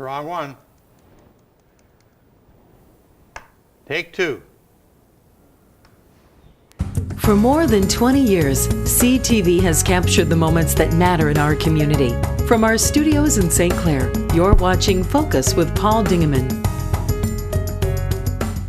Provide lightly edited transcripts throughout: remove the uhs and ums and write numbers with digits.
wrong one. Take two. For more than 20 years, CTV has captured the moments that matter in our community. From our studios in St. Clair, you're watching Focus with Paul Dingeman.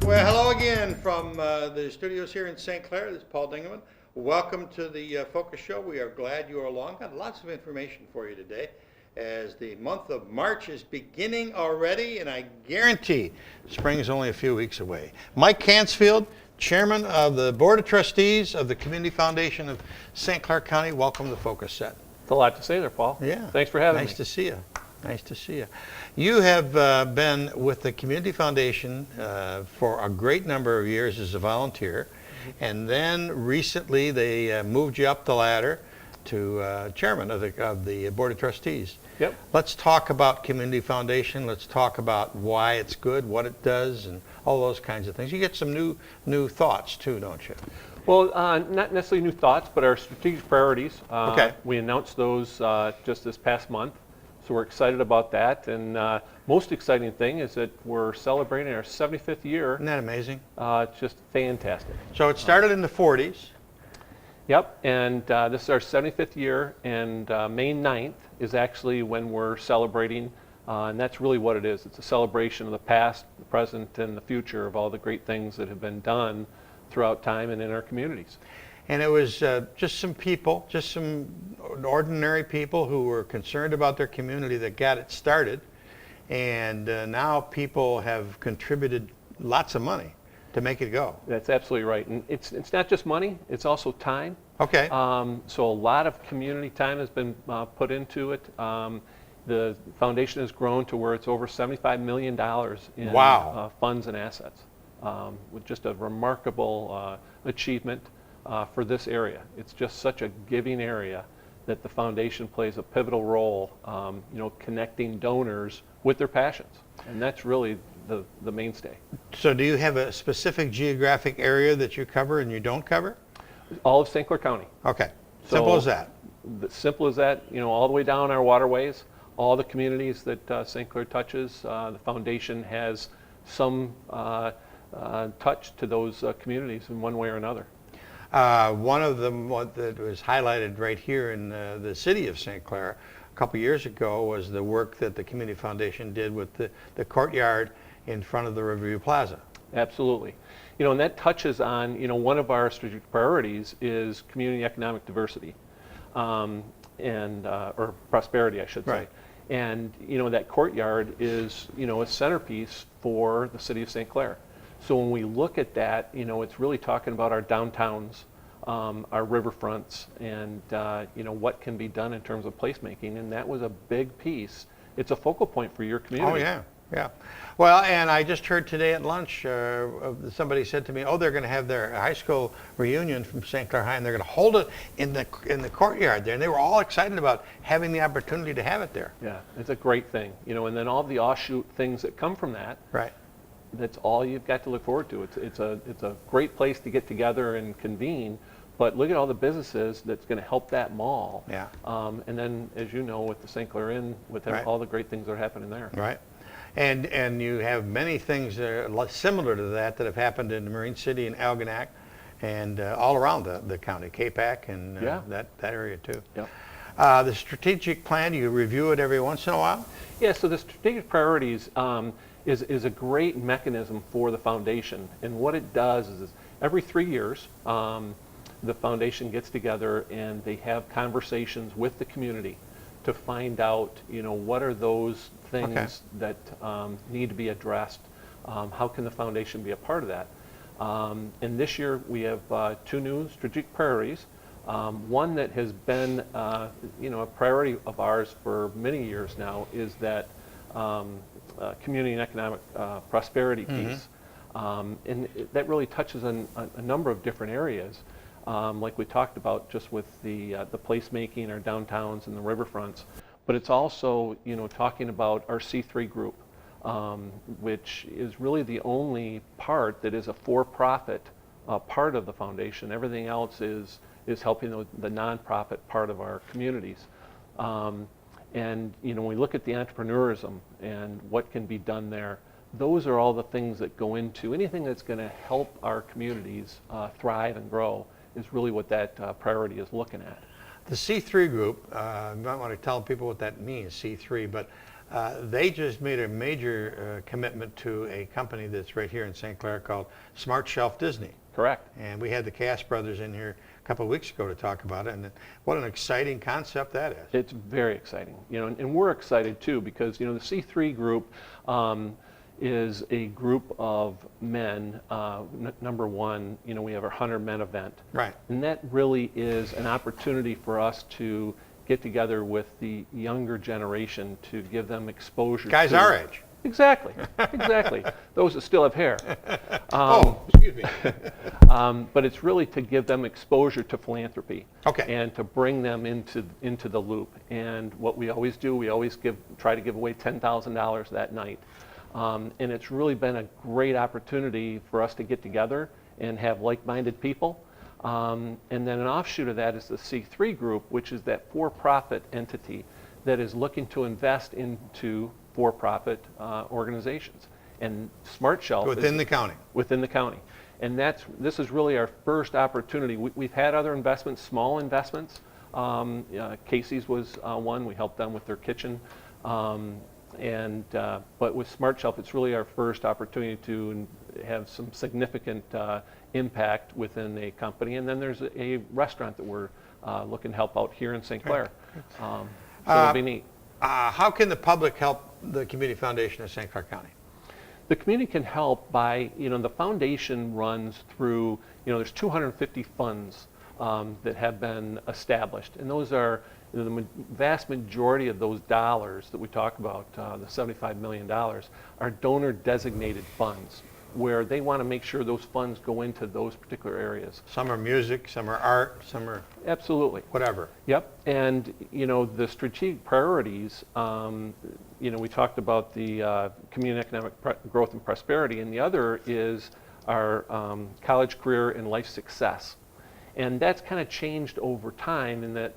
Well, hello again from the studios here in St. Clair. This is Paul Dingeman. Welcome to the Focus Show. We are glad you are along. Got lots of information for you today as the month of March is beginning already, and I guarantee spring is only a few weeks away. Mike Cansfield, Chairman of the Board of Trustees of the Community Foudation of St. Clair County. Welcome to Focus Set. It's a lot to say there, Paul. Yeah. Thanks for having me. Nice to see you. Nice to see you. You have been with the Community Foudation for a great number of years as a volunteer, and then recently they moved you up the ladder to Chairman of the Board of Trustees. Yep. Let's talk about Community Foudation. Let's talk about why it's good, what it does, and all those kinds of things. You get some new thoughts too, don't you? Well, not necessarily new thoughts, but our strategic priorities. Okay. We announced those just this past month, so we're excited about that. And most exciting thing is that we're celebrating our 75th year. Isn't that amazing? It's just fantastic. So it started in the 40s. Yep, and this is our 75th year, and May 9th is actually when we're celebrating, and that's really what it is. It's a celebration of the past, the present, and the future of all the great things that have been done throughout time and in our communities. And it was just some people, just some ordinary people who were concerned about their community that got it started, and now people have contributed lots of money to make it go. That's absolutely right, and it's not just money, it's also time. Okay. So a lot of community time has been put into it. The foundation has grown to where it's over $75 million in Wow. Funds and assets, with just a remarkable achievement for this area. It's just such a giving area that the foundation plays a pivotal role, connecting donors with their passions, and that's really the mainstay. So do you have a specific geographic area that you cover and you don't cover? All of St. Clair County. Okay. So, Simple as that. Simple as that, all the way down our waterways, all the communities that St. Clair touches, the foundation has some touch to those communities in one way or another. One of them that was highlighted right here in the city of St. Clair a couple years ago was the work that the Community Foudation did with the courtyard in front of the Riverview Plaza. Absolutely. And that touches on, one of our strategic priorities is community economic diversity, or prosperity, I should say. Right. And, that courtyard is, a centerpiece for the city of St. Clair. So when we look at that, it's really talking about our downtowns, our riverfronts, and, what can be done in terms of placemaking. And that was a big piece. It's a focal point for your community. Oh, yeah. Yeah. Well, and I just heard today at lunch, somebody said to me, they're going to have their high school reunion from St. Clair High, and they're going to hold it in the courtyard there. And they were all excited about having the opportunity to have it there. Yeah, it's a great thing. And then all the offshoot things that come from that. Right. That's all you've got to look forward to. It's a great place to get together and convene. But look at all the businesses that's going to help that mall. Yeah. And then, as you know, with the St. Clair Inn, with Right. all the great things that are happening there. Right. And you have many things similar to that have happened in the Marine City and Algonac and all around the county, Capac and that area too. Yeah. The strategic plan, you review it every once in a while? Yeah, so the strategic priorities is a great mechanism for the foundation. And what it does is every 3 years, the foundation gets together and they have conversations with the community to find out, what are those things that need to be addressed. How can the foundation be a part of that? And this year we have 2 new strategic priorities. One that has been, a priority of ours for many years now is that community and economic prosperity piece. And that really touches on a number of different areas. Like we talked about just with the placemaking, our downtowns and the riverfronts. But it's also, talking about our C3 group, which is really the only part that is a for-profit part of the foundation. Everything else is helping the nonprofit part of our communities. And when we look at the entrepreneurism and what can be done there, those are all the things that go into anything that's going to help our communities thrive and grow is really what that priority is looking at. The C3 group, you might want to tell people what that means, C3, but they just made a major commitment to a company that's right here in St. Clair called Smart Shelf Disney. Correct. And we had the Cass brothers in here a couple of weeks ago to talk about it, and what an exciting concept that is. It's very exciting, and we're excited too because the C3 group is a group of men. Number one, we have our 100 Men event, Right. and that really is an opportunity for us to get together with the younger generation to give them exposure. Guys our age. Exactly. Those that still have hair. Excuse me. But it's really to give them exposure to philanthropy. Okay. And to bring them into the loop. And what we always do, we always try to give away $10,000 that night. And it's really been a great opportunity for us to get together and have like-minded people. And then an offshoot of that is the C3 group, which is that for-profit entity that is looking to invest into for-profit organizations. And Smart Shelf Within the county. Within the county. And this is really our first opportunity. We've had other investments, small investments. Casey's was one. We helped them with their kitchen. But with Smart Shelf, it's really our first opportunity to have some significant impact within a company. And then there's a restaurant that we're looking to help out here in St. Clair. So it'll be neat. How can the public help the Community Foundation of St. Clair County? The community can help by, the foundation runs through, there's 250 funds that have been established. And those are, the vast majority of those dollars that we talk about, the $75 million, are donor designated funds, where they want to make sure those funds go into those particular areas. Some are music, some are art, some are Absolutely. whatever. Yep. And, the strategic priorities, we talked about the community economic growth and prosperity, and the other is our college, career, and life success. And that's kind of changed over time in that,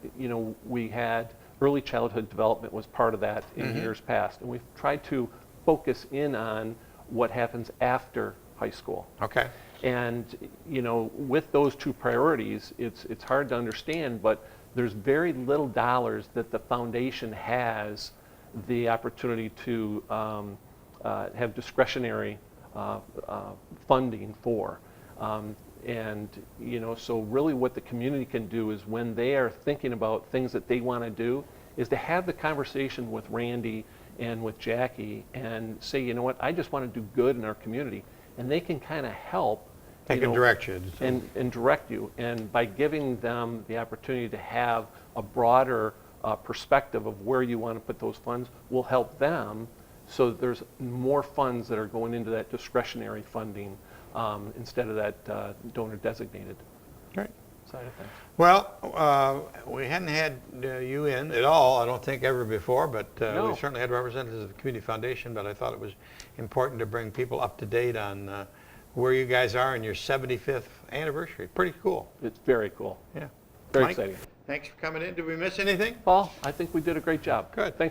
we had early childhood development was part of that in years past. And we've tried to focus in on what happens after high school. Okay. And, with those two priorities, it's hard to understand, but there's very little dollars that the foundation has the opportunity to have discretionary funding for. So really what the community can do is when they are thinking about things that they want to do is to have the conversation with Randy and with Jackie and say, you know what, I just want to do good in our community. And they can kind of help. They can direct you. And direct you. And by giving them the opportunity to have a broader perspective of where you want to put those funds will help them so that there's more funds that are going into that discretionary funding instead of that donor designated Great. side of things. Well, we hadn't had you in at all, I don't think, ever before, but No. we certainly had representatives of the Community Foundation, but I thought it was important to bring people up to date on where you guys are in your 75th anniversary. Pretty cool. It's very cool. Yeah. Very Mike, exciting. Thanks for coming in. Did we miss anything? Paul, I think we did a great job. Good. Thanks.